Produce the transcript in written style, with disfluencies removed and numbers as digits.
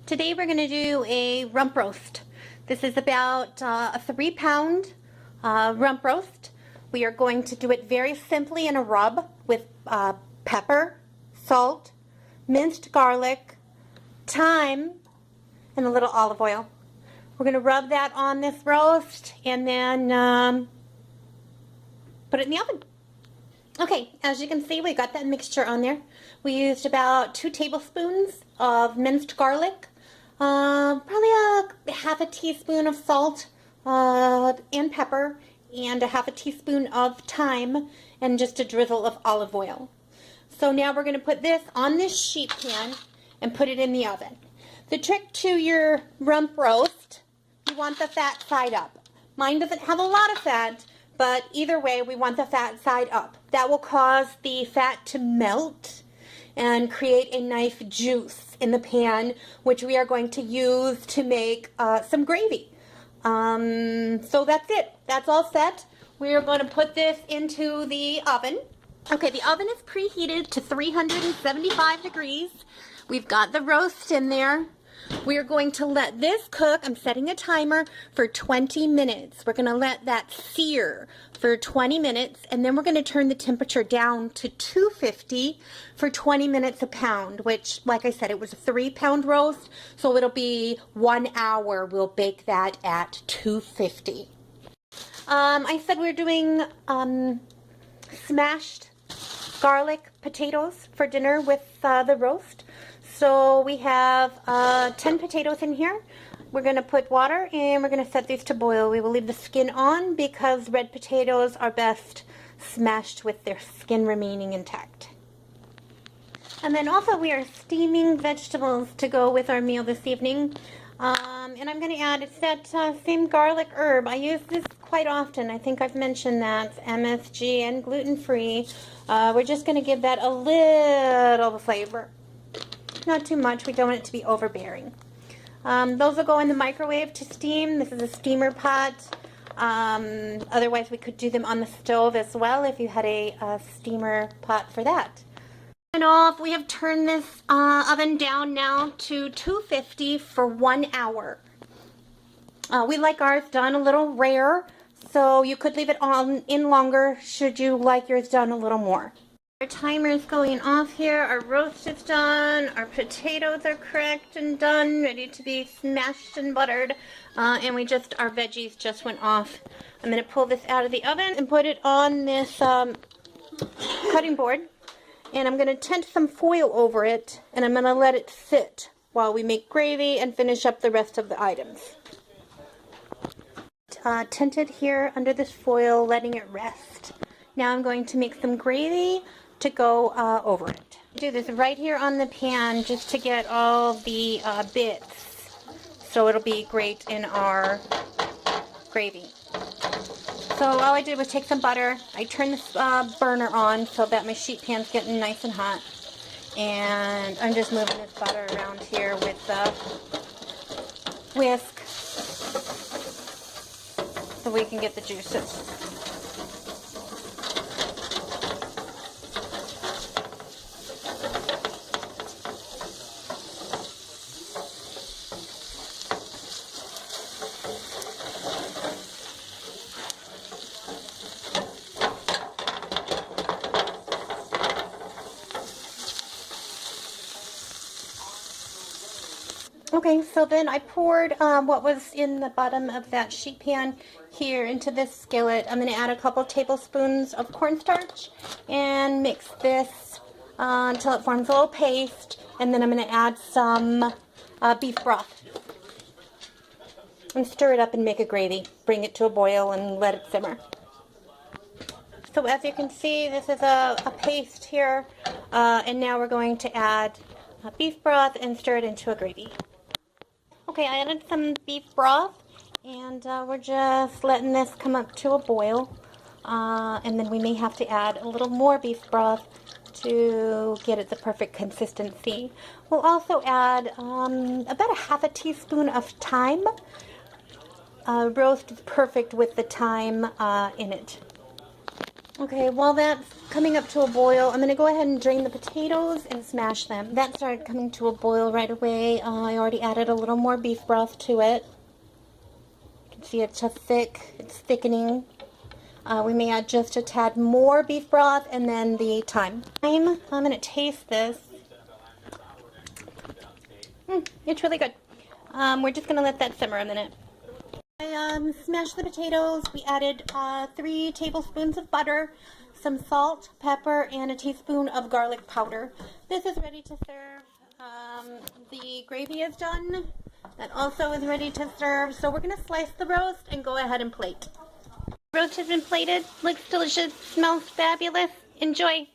Today we're going to do a rump roast. This is about a 3-pound rump roast. We are going to do it very simply in a rub with pepper, salt, minced garlic, thyme, and a little olive oil. We're going to rub that on this roast and then put it in the oven. Okay, as you can see, we got that mixture on there. We used about 2 tablespoons of minced garlic, probably a half a teaspoon of salt and pepper, and a half a teaspoon of thyme, and just a drizzle of olive oil. So now we're going to put this on this sheet pan and put it in the oven. The trick to your rump roast, you want the fat side up. Mine doesn't have a lot of fat, but either way, we want the fat side up. That will cause the fat to melt and create a nice juice in the pan, which we are going to use to make some gravy. So that's it. That's all set. We are going to put this into the oven. Okay, the oven is preheated to 375 degrees. We've got the roast in there. We are going to let this cook. I'm setting a timer for 20 minutes. We're going to let that sear for 20 minutes, and then we're going to turn the temperature down to 250 for 20 minutes a pound, which, like I said, it was a 3-pound roast, so it'll be 1 hour. We'll bake that at 250. I said we're doing smashed garlic potatoes for dinner with the roast. So we have 10 potatoes in here. We're going to put water and we're going to set these to boil. We will leave the skin on because red potatoes are best smashed with their skin remaining intact. And then also we are steaming vegetables to go with our meal this evening. And I'm going to add, it's that same garlic herb. I use this quite often. I think I've mentioned that. It's MSG and gluten-free. We're just going to give that a little flavor. Not too much. We don't want it to be overbearing. Those will go in the microwave to steam. This is a steamer pot. Otherwise, we could do them on the stove as well if you had a steamer pot for that. And off, we have turned this oven down now to 250 for 1 hour. We like ours done a little rare, so you could leave it on in longer should you like yours done a little more. Our timer is going off here. Our roast is done. Our potatoes are cracked and done, ready to be smashed and buttered. And our veggies just went off. I'm going to pull this out of the oven and put it on this cutting board. And I'm going to tent some foil over it, and I'm going to let it sit while we make gravy and finish up the rest of the items. Tented here under this foil, letting it rest. Now I'm going to make some gravy to go over it. Do this right here on the pan just to get all the bits, so it'll be great in our gravy. So all I did was take some butter. I turned this burner on so that my sheet pan's getting nice and hot, and I'm just moving this butter around here with the whisk so we can get the juices. Okay, so then I poured what was in the bottom of that sheet pan here into this skillet. I'm going to add a couple tablespoons of cornstarch and mix this until it forms a little paste. And then I'm going to add some beef broth and stir it up and make a gravy. Bring it to a boil and let it simmer. So as you can see, this is a paste here. And now we're going to add beef broth and stir it into a gravy. Okay, I added some beef broth, and we're just letting this come up to a boil. And then we may have to add a little more beef broth to get it the perfect consistency. We'll also add about a half a teaspoon of thyme. Roast is perfect with the thyme in it. Okay, while that's coming up to a boil, I'm going to go ahead and drain the potatoes and smash them. That started coming to a boil right away. I already added a little more beef broth to it. You can see it's thickening. We may add just a tad more beef broth and then the thyme. I'm going to taste this. It's really good. We're just going to let that simmer a minute. I smashed the potatoes. We added 3 tablespoons of butter, some salt, pepper, and a teaspoon of garlic powder. This is ready to serve. The gravy is done. That also is ready to serve. So we're going to slice the roast and go ahead and plate. Roast has been plated. Looks delicious. Smells fabulous. Enjoy.